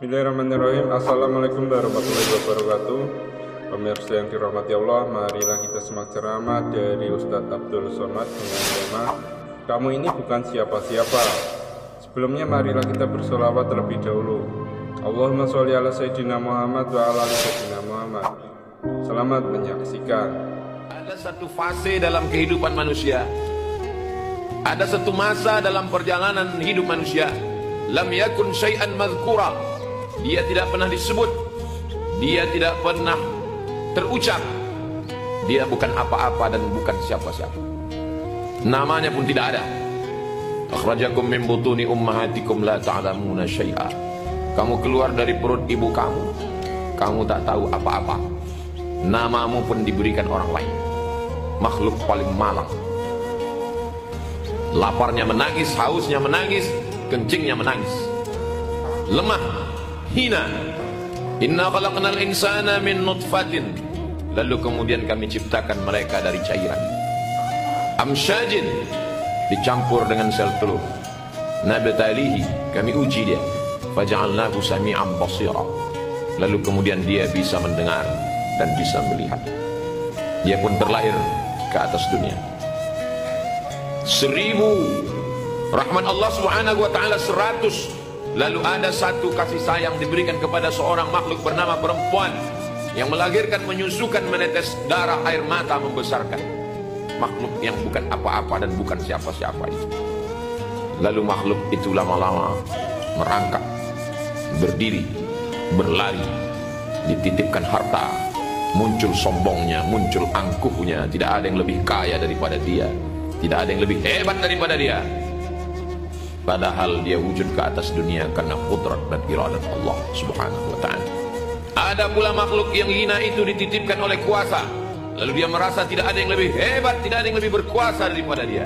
Bismillahirrahmanirrahim. Assalamualaikum warahmatullahi wabarakatuh. Pemirsa yang dirahmati Allah, marilah kita simak ceramah dari Ustadz Abdul Somad dengan tema "Kamu ini bukan siapa-siapa". Sebelumnya marilah kita bersolawat terlebih dahulu. Allahumma sholli ala Sayyidina Muhammad wa ala ali Sayyidina Muhammad. Selamat menyaksikan. Ada satu fase dalam kehidupan manusia, ada satu masa dalam perjalanan hidup manusia, lam yakun syai'an madhkura. Dia tidak pernah disebut, dia tidak pernah terucap, dia bukan apa-apa dan bukan siapa-siapa, namanya pun tidak ada. Akhrajakum min butuni ummahatikum la ta'lamuna syai'a. Kamu keluar dari perut ibu kamu, kamu tak tahu apa-apa, namamu pun diberikan orang lain. Makhluk paling malang, laparnya menangis, hausnya menangis, kencingnya menangis, lemah, hina. Inna khalaqnal insana min nutfatin. Lalu kemudian kami ciptakan mereka dari cairan amsyajin, dicampur dengan sel telur. Nabtalihi, kami uji dia. Faja'alnahu sami'an basira. Lalu kemudian dia bisa mendengar dan bisa melihat. Dia pun terlahir ke atas dunia. 1000 rahmat Allah subhanahu wa ta'ala 100. Lalu ada satu kasih sayang diberikan kepada seorang makhluk bernama perempuan yang melahirkan, menyusukan, menetes darah, air mata, membesarkan makhluk yang bukan apa-apa dan bukan siapa-siapa itu. Lalu makhluk itu lama-lama merangkak, berdiri, berlari, dititipkan harta, muncul sombongnya, muncul angkuhnya. Tidak ada yang lebih kaya daripada dia, tidak ada yang lebih hebat daripada dia. Padahal dia wujud ke atas dunia karena qudrat dan iradat Allah subhanahu wa ta'ala. Ada pula makhluk yang hina itu dititipkan oleh kuasa, lalu dia merasa tidak ada yang lebih hebat, tidak ada yang lebih berkuasa daripada dia.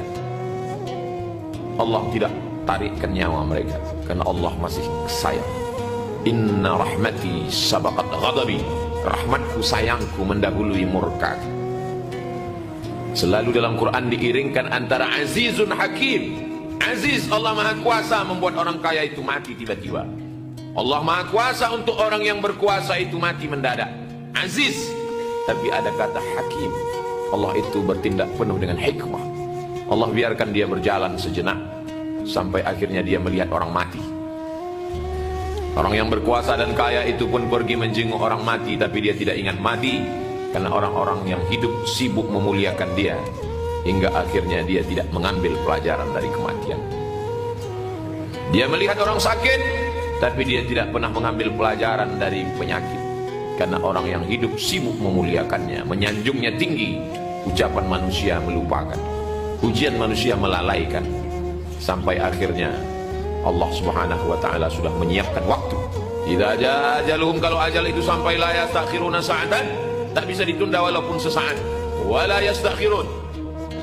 Allah tidak tarikkan nyawa mereka karena Allah masih sayang. Inna rahmati sabaqat ghadabi. Rahmatku, sayangku mendahului murka. Selalu dalam Quran diiringkan antara azizun hakim. Aziz, Allah Maha Kuasa membuat orang kaya itu mati tiba-tiba. Allah Maha Kuasa untuk orang yang berkuasa itu mati mendadak. Aziz. Tapi ada kata hakim. Allah itu bertindak penuh dengan hikmah. Allah biarkan dia berjalan sejenak sampai akhirnya dia melihat orang mati. Orang yang berkuasa dan kaya itu pun pergi menjenguk orang mati, tapi dia tidak ingat mati karena orang-orang yang hidup sibuk memuliakan dia, hingga akhirnya dia tidak mengambil pelajaran dari kematian. Dia melihat orang sakit, tapi dia tidak pernah mengambil pelajaran dari penyakit. Karena orang yang hidup sibuk memuliakannya, menyanjungnya tinggi, ucapan manusia melupakan, pujian manusia melalaikan. Sampai akhirnya Allah subhanahu wa ta'ala sudah menyiapkan waktu. Idza jaa ajaluhum, kalau ajal itu sampai, la yastakhiruna sa'atan, tak bisa ditunda walaupun sesaat. Wa la yastakhirun,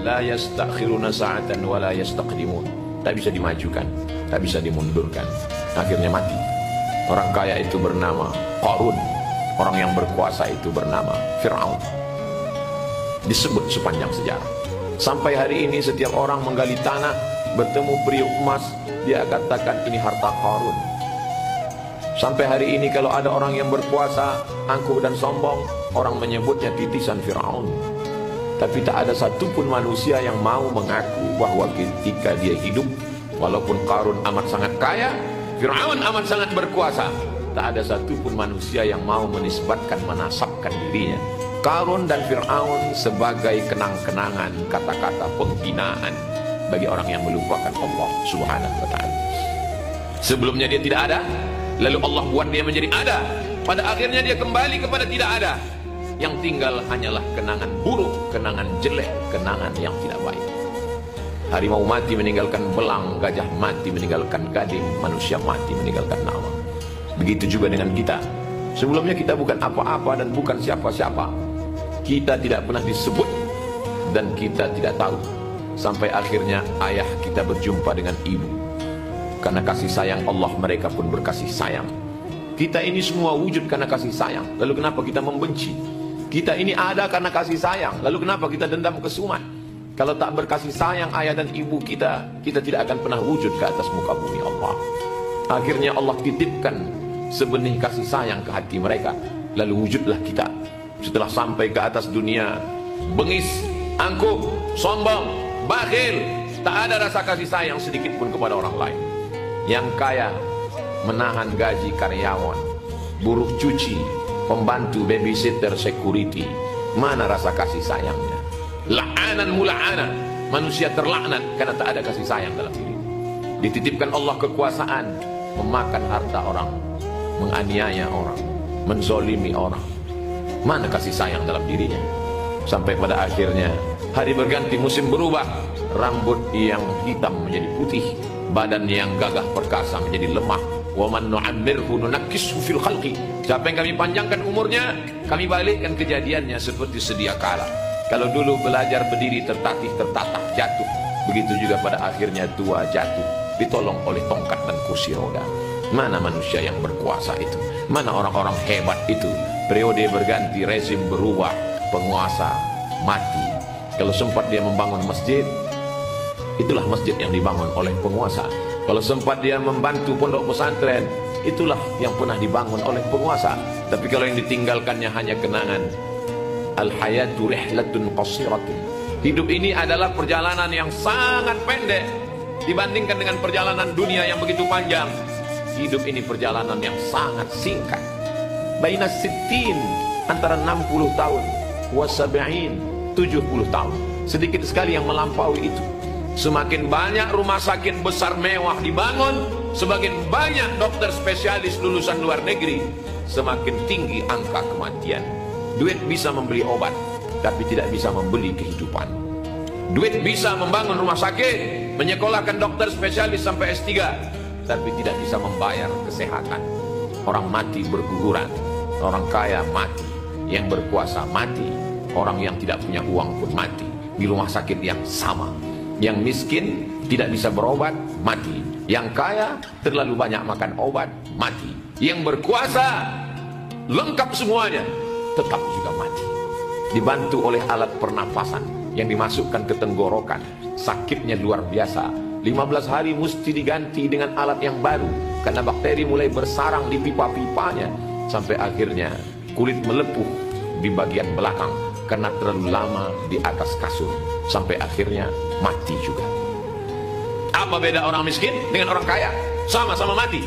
la yastakhiruna sa'atan wa la yastaqdimun. Tak bisa dimajukan, tak bisa dimundurkan. Akhirnya mati. Orang kaya itu bernama Qarun, orang yang berkuasa itu bernama Fir'aun. Disebut sepanjang sejarah. Sampai hari ini setiap orang menggali tanah, bertemu periuk emas, dia katakan ini harta Qarun. Sampai hari ini kalau ada orang yang berkuasa, angkuh dan sombong, orang menyebutnya titisan Fir'aun. Tapi tak ada satupun manusia yang mau mengaku bahwa ketika dia hidup, walaupun Qarun amat sangat kaya, Fir'aun amat sangat berkuasa, tak ada satupun manusia yang mau menisbatkan, menasabkan dirinya Qarun dan Fir'aun sebagai kenang-kenangan, kata-kata penghinaan bagi orang yang melupakan Allah subhanahu wa ta'ala. Sebelumnya dia tidak ada, lalu Allah buat dia menjadi ada. Pada akhirnya dia kembali kepada tidak ada. Yang tinggal hanyalah kenangan buruk, kenangan jelek, kenangan yang tidak baik. Harimau mati meninggalkan belang, gajah mati meninggalkan gading, manusia mati meninggalkan nama. Begitu juga dengan kita. Sebelumnya kita bukan apa-apa dan bukan siapa-siapa. Kita tidak pernah disebut dan kita tidak tahu. Sampai akhirnya ayah kita berjumpa dengan ibu. Karena kasih sayang Allah, mereka pun berkasih sayang. Kita ini semua wujud karena kasih sayang. Lalu kenapa kita membenci? Kita ini ada karena kasih sayang. Lalu kenapa kita dendam kesumat? Kalau tak berkasih sayang ayah dan ibu kita, kita tidak akan pernah wujud ke atas muka bumi Allah. Akhirnya Allah titipkan sebenih kasih sayang ke hati mereka. Lalu wujudlah kita setelah sampai ke atas dunia, bengis, angkuh, sombong, bakhil, tak ada rasa kasih sayang sedikit pun kepada orang lain. Yang kaya menahan gaji karyawan, buruh cuci, pembantu, babysitter, security. Mana rasa kasih sayangnya? La'anan mula'ana, manusia terlaknat karena tak ada kasih sayang dalam diri. Dititipkan Allah kekuasaan, memakan harta orang, menganiaya orang, menzolimi orang. Mana kasih sayang dalam dirinya? Sampai pada akhirnya hari berganti, musim berubah, rambut yang hitam menjadi putih, badan yang gagah perkasa menjadi lemah. Wa man nu'ammirhu nunakkishu fil khalqi. Siapa yang kami panjangkan umurnya, kami balikkan kejadiannya seperti sedia kala. Kalau dulu belajar berdiri tertatih tertatah jatuh, begitu juga pada akhirnya tua jatuh, ditolong oleh tongkat dan kursi roda. Mana manusia yang berkuasa itu? Mana orang-orang hebat itu? Periode berganti, rezim berubah, penguasa mati. Kalau sempat dia membangun masjid, itulah masjid yang dibangun oleh penguasa. Kalau sempat dia membantu pondok pesantren, itulah yang pernah dibangun oleh penguasa. Tapi kalau yang ditinggalkannya hanya kenangan, al-hayatu rihlatun qasiratun. Hidup ini adalah perjalanan yang sangat pendek dibandingkan dengan perjalanan dunia yang begitu panjang. Hidup ini perjalanan yang sangat singkat. Baina sittin, antara 60 tahun, wa sab'in, 70 tahun. Sedikit sekali yang melampaui itu. Semakin banyak rumah sakit besar mewah dibangun, semakin banyak dokter spesialis lulusan luar negeri, semakin tinggi angka kematian. Duit bisa membeli obat, tapi tidak bisa membeli kehidupan. Duit bisa membangun rumah sakit, menyekolahkan dokter spesialis sampai S3, tapi tidak bisa membayar kesehatan. Orang mati berguguran, orang kaya mati, yang berkuasa mati, orang yang tidak punya uang pun mati di rumah sakit yang sama. Yang miskin tidak bisa berobat, mati. Yang kaya terlalu banyak makan obat, mati. Yang berkuasa lengkap semuanya, tetap juga mati. Dibantu oleh alat pernafasan yang dimasukkan ke tenggorokan, sakitnya luar biasa. 15 hari mesti diganti dengan alat yang baru karena bakteri mulai bersarang di pipa-pipanya, sampai akhirnya kulit melepuh di bagian belakang karena terlalu lama di atas kasur, sampai akhirnya mati juga. Apa beda orang miskin dengan orang kaya? Sama-sama mati.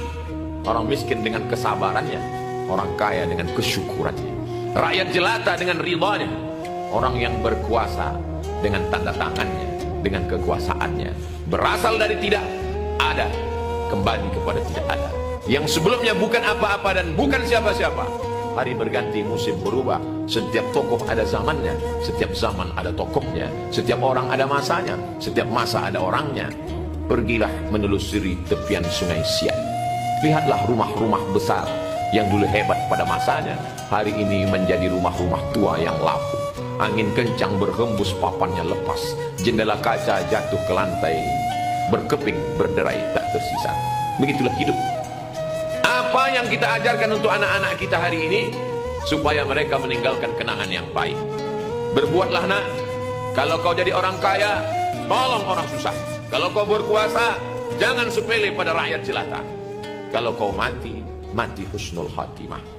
Orang miskin dengan kesabarannya, orang kaya dengan kesyukurannya. Rakyat jelata dengan ridhanya, orang yang berkuasa dengan tanda tangannya, dengan kekuasaannya. Berasal dari tidak ada, kembali kepada tidak ada. Yang sebelumnya bukan apa-apa dan bukan siapa-siapa. Hari berganti, musim berubah. Setiap tokoh ada zamannya, setiap zaman ada tokohnya, setiap orang ada masanya, setiap masa ada orangnya. Pergilah menelusuri tepian sungai Sian. Lihatlah rumah-rumah besar yang dulu hebat pada masanya, hari ini menjadi rumah-rumah tua yang lapuk. Angin kencang berhembus, papannya lepas, jendela kaca jatuh ke lantai, berkeping berderai tak tersisa. Begitulah hidup. Apa yang kita ajarkan untuk anak-anak kita hari ini supaya mereka meninggalkan kenangan yang baik? Berbuatlah nak, kalau kau jadi orang kaya, tolong orang susah. Kalau kau berkuasa, jangan sepele pada rakyat jelata. Kalau kau mati, mati husnul khatimah.